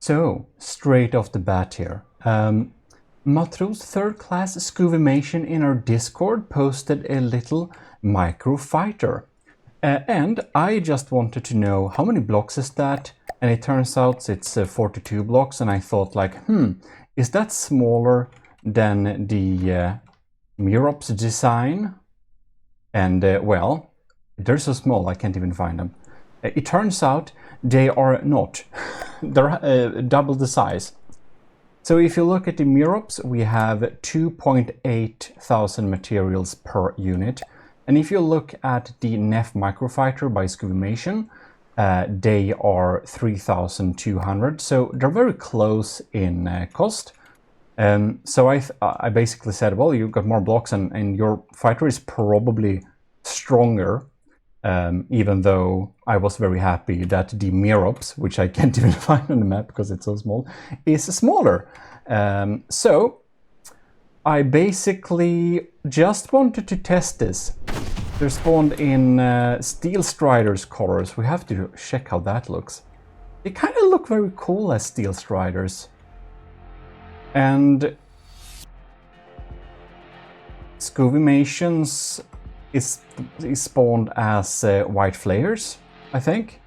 So, straight off the bat here. Matros third class Scuvimation in our Discord posted a little microfighter. And I just wanted to know how many blocks is that? And it turns out it's 42 blocks, and I thought like, is that smaller than the F-Merops design? And well, they're so small I can't even find them. It turns out they are not. They're double the size. So if you look at the F-Merops, we have 2,800 materials per unit. And if you look at the NEF-MicroFighter by Scuvimation, they are 3,200. So they're very close in cost. So I basically said, well, you've got more blocks and your fighter is probably stronger. Even though I was very happy that the F-Merops, which I can't even find on the map because it's so small, is smaller. So I basically just wanted to test this. They're spawned in Steel Striders colors. We have to check how that looks. They kind of look very cool as Steel Striders. And Scuvimations is spawned as white flares, I think.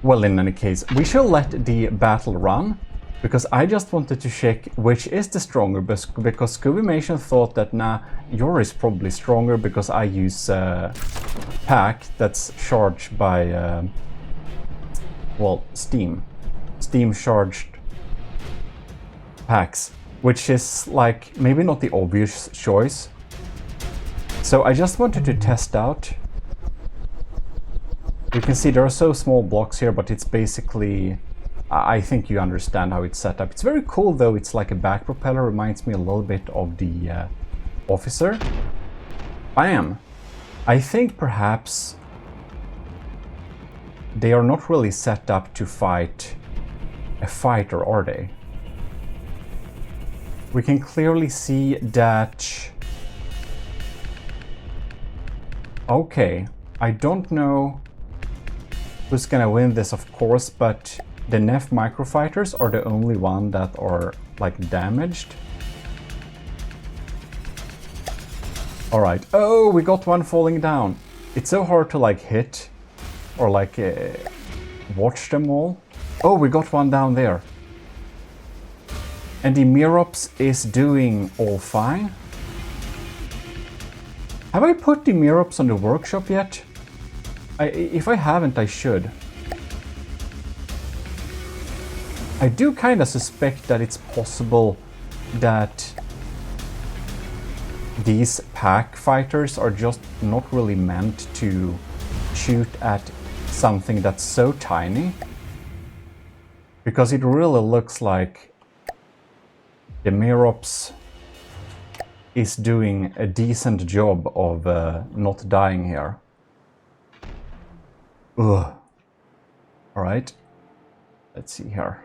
Well, in any case, we shall let the battle run, because I just wanted to check which is the stronger, because Scuvimation thought that, nah, yours is probably stronger because I use pack that's charged by, well, Steam charged packs, which is like maybe not the obvious choice. So I just wanted to test out. You can see there are so small blocks here, but it's basically, I think you understand how it's set up. It's very cool though. It's like a back propeller, reminds me a little bit of the Officer. I think perhaps they are not really set up to fight a fighter, are they? We can clearly see that. Okay, I don't know who's gonna win this, of course, but the NEF-MicroFighters are the only one that are like damaged. Alright, oh, we got one falling down. It's so hard to like hit or like watch them all. Oh, we got one down there. And the F-Merops is doing all fine. Have I put the F-Merops on the workshop yet? If I haven't, I should. I do kind of suspect that it's possible that these pack fighters are just not really meant to shoot at something that's so tiny. Because it really looks like the F-Merops is doing a decent job of not dying here. Ugh. Alright, let's see here.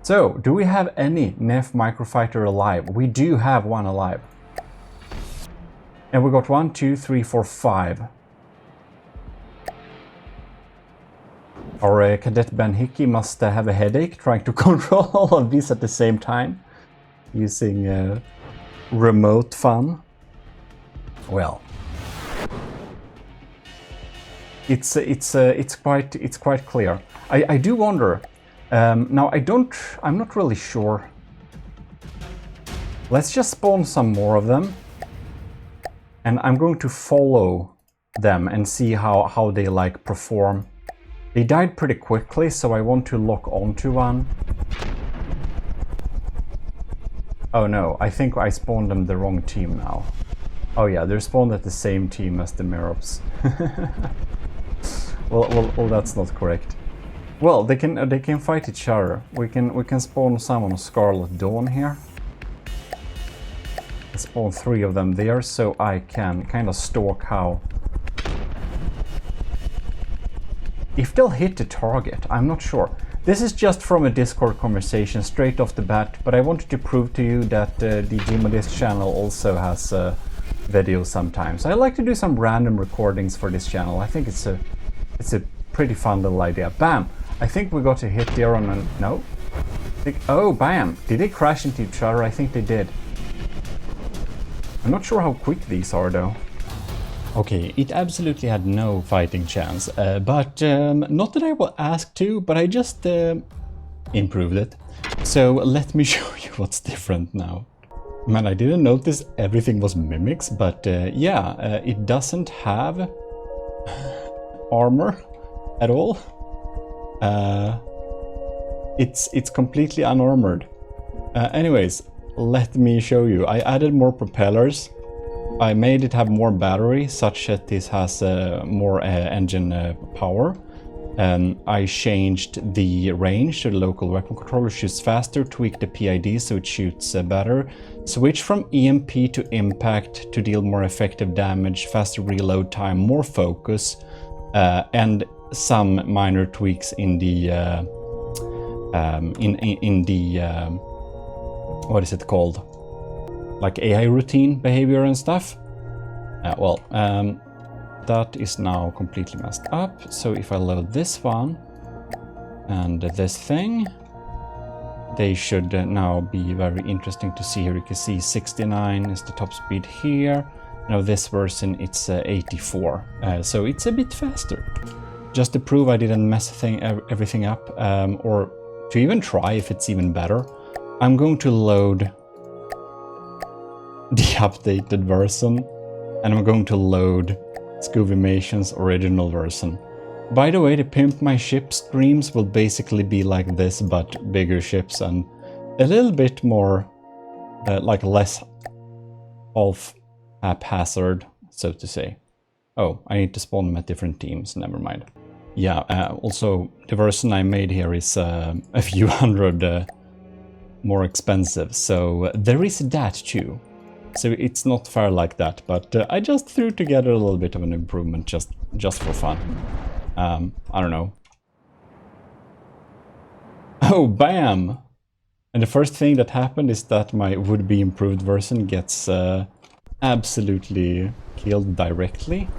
So, do we have any NEF-MicroFighter alive? We do have one alive. And we got 1, 2, 3, 4, 5. Our cadet Ben Hickey must have a headache trying to control all of these at the same time, using remote fun. Well, it's quite clear. I do wonder. Now I'm not really sure. Let's just spawn some more of them, and I'm going to follow them and see how they like perform. They died pretty quickly, so I want to lock onto one. Oh no, I think I spawned them the wrong team now. Oh yeah, they're spawned at the same team as the F-Merops. well, that's not correct. Well, they can fight each other. We can spawn some on Scarlet Dawn here. Spawn 3 of them there, so I can kind of stalk how. If they'll hit the target, I'm not sure. This is just from a Discord conversation straight off the bat, but I wanted to prove to you that the GMODIST channel also has videos sometimes. I like to do some random recordings for this channel. I think it's a pretty fun little idea. Bam! I think we got a hit there on a... No? Oh, bam! Did they crash into each other? I think they did. I'm not sure how quick these are, though. Okay, it absolutely had no fighting chance, but not that I was asked to, but I just improved it. So let me show you what's different now. Man, I didn't notice everything was mimics, but yeah, it doesn't have armor at all. It's completely unarmored. Anyways, let me show you. I added more propellers. I made it have more battery, such that this has more engine power. I changed the range to the local weapon controller, shoots faster, tweaked the PID so it shoots better, switch from EMP to impact to deal more effective damage, faster reload time, more focus, and some minor tweaks in the what is it called? Like AI routine behavior and stuff. That is now completely messed up. So if I load this one and this thing, they should now be very interesting to see here. You can see 69 is the top speed here. Now this version it's 84, so it's a bit faster. Just to prove I didn't mess everything up, or to even try if it's even better, I'm going to load the updated version, and I'm going to load Scoovimation's original version. By the way, the Pimp My Ship streams will basically be like this, but bigger ships and a little bit more, like less of haphazard, so to say. Oh, I need to spawn them at different teams, never mind. Yeah, also the version I made here is a few hundred more expensive, so there is that too. So it's not fair like that, but I just threw together a little bit of an improvement just for fun. I don't know. Oh, bam! And the first thing that happened is that my would-be improved version gets absolutely killed directly.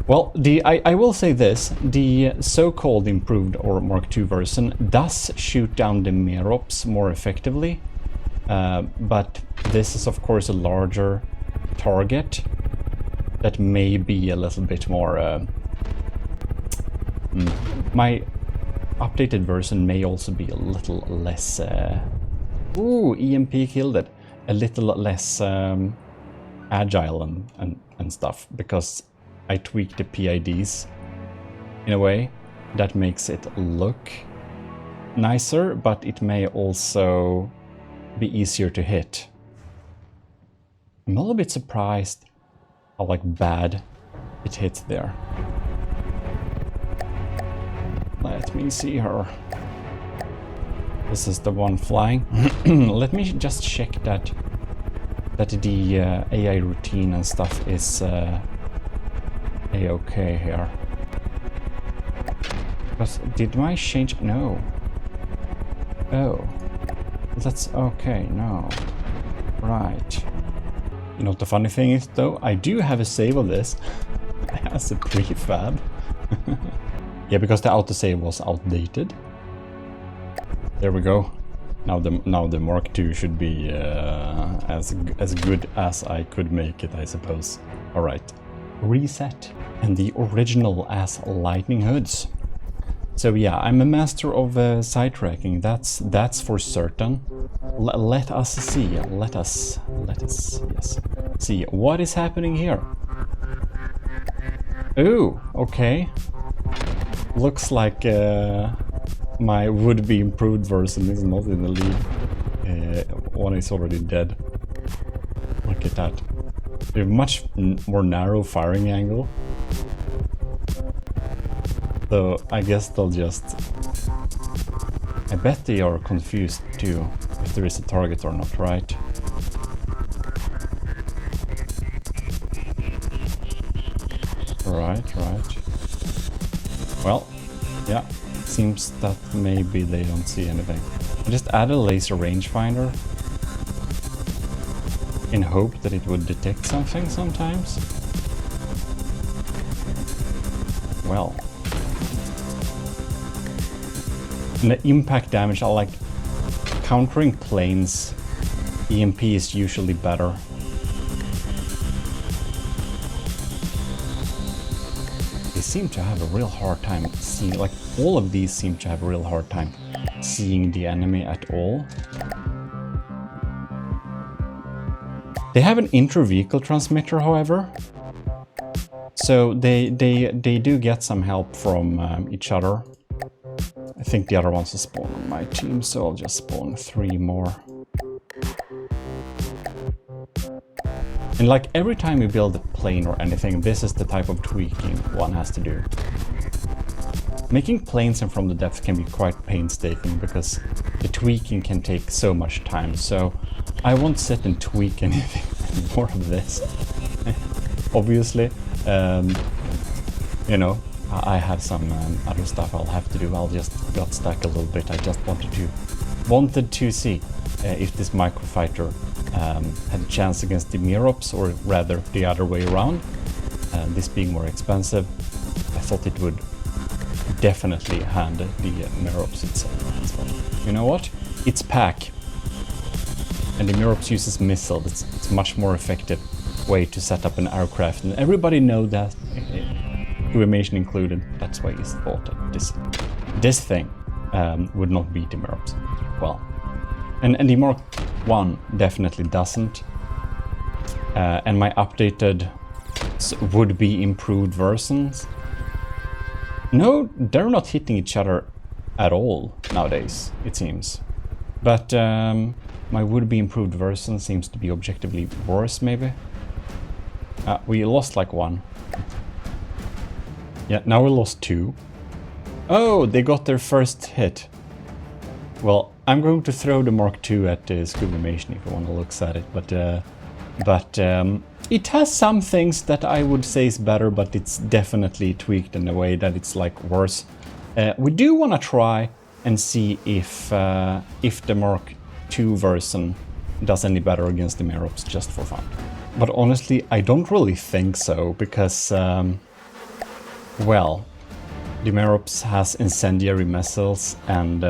Well, I will say this, the so-called improved or Mark II version does shoot down the F-Merops more effectively. But this is of course a larger target that may be a little bit more... my updated version may also be a little less... Ooh, EMP killed it. A little less agile and stuff, because I tweaked the PIDs in a way that makes it look nicer, but it may also be easier to hit. I'm a little bit surprised how like bad it hits there. Let me see her. This is the one flying. Let me just check that the AI routine and stuff is A-okay here. Because did my change? No. Oh. That's okay, no. Right. You know what the funny thing is though? I do have a save of this as a prefab. Yeah, because the autosave was outdated. There we go. Now the Mark II should be as good as I could make it, I suppose. Alright. Reset. And the original as lightning hoods. So yeah, I'm a master of sidetracking, that's for certain. Let us see, let us yes, see what is happening here. Ooh, okay. Looks like my would-be improved version is not in the lead. One is already dead. Look at that. They have much more narrow firing angle. So I guess they'll just... I bet they are confused too, if there is a target or not, right? Right. Well, yeah, seems that maybe they don't see anything. I just add a laser rangefinder in hope that it would detect something sometimes. well. And the impact damage, I like countering planes. EMP is usually better. They seem to have a real hard time seeing, like all of these seem to have a real hard time seeing the enemy at all. They have an inter-vehicle transmitter, however, so they do get some help from each other. I think the other ones will spawn on my team, so I'll just spawn 3 more. And like every time you build a plane or anything, this is the type of tweaking one has to do. Making planes in From the Depths can be quite painstaking because the tweaking can take so much time, so I won't sit and tweak anything more of this. Obviously, you know, I have some other stuff I'll have to do. I'll just got stuck a little bit. I just wanted to see if this microfighter had a chance against the F-Merops, or rather the other way around. This being more expensive, I thought it would definitely hand the F-Merops itself. You know what? It's pack, and the F-Merops uses missile. It's much more effective way to set up an aircraft, and everybody know that, Gmodism included. That's why it's thought that this thing would not beat the F-Merops. Well, and the Mk1 definitely doesn't. And my updated would-be improved versions, no, they're not hitting each other at all nowadays, it seems. But my would-be improved version seems to be objectively worse, maybe. We lost like 1. Yeah, now we lost 2. Oh, they got their first hit. Well, I'm going to throw the Mark II at Gmodism if you want to look at it, but it has some things that I would say is better, but it's definitely tweaked in a way that it's like worse. We do want to try and see if the Mark II version does any better against the F-Merops, just for fun. But honestly, I don't really think so, because well, the F-Merops has incendiary missiles, and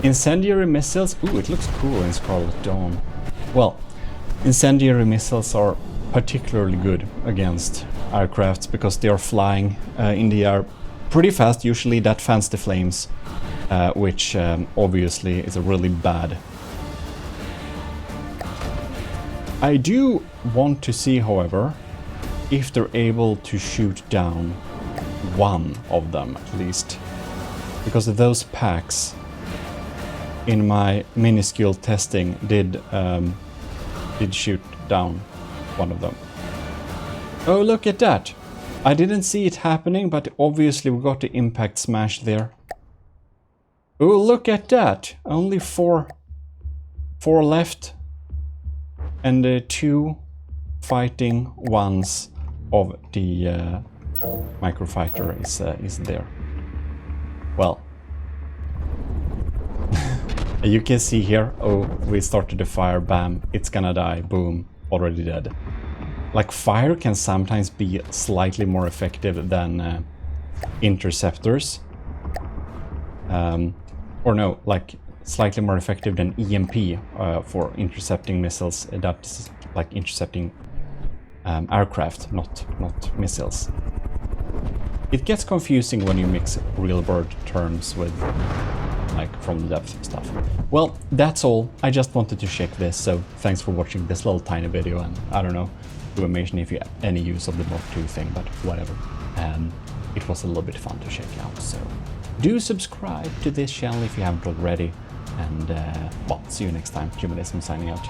incendiary missiles, ooh, it looks cool in Scarlet Dawn. Well, incendiary missiles are particularly good against aircrafts because they are flying in the air pretty fast. Usually that fans the flames, which obviously is a really bad. I do want to see, however, if they're able to shoot down one of them at least, because those packs in my minuscule testing did shoot down one of them. Oh, look at that! I didn't see it happening, but obviously we got the impact smash there. Oh, look at that! Only four left, and 2 fighting ones of the microfighter is there. Well, you can see here, oh, we started the fire, bam, it's gonna die, boom, already dead. Like, fire can sometimes be slightly more effective than interceptors. Or no, like, slightly more effective than EMP for intercepting missiles. That's like intercepting aircraft, not missiles. It gets confusing when you mix real world terms with like From the Depths stuff. Well, that's all. I just wanted to check this, so thanks for watching this little tiny video, and I don't know, information if you have any use of the Mark II thing, but whatever. It was a little bit fun to check out, so do subscribe to this channel if you haven't already, and well, see you next time. Gmodism signing out.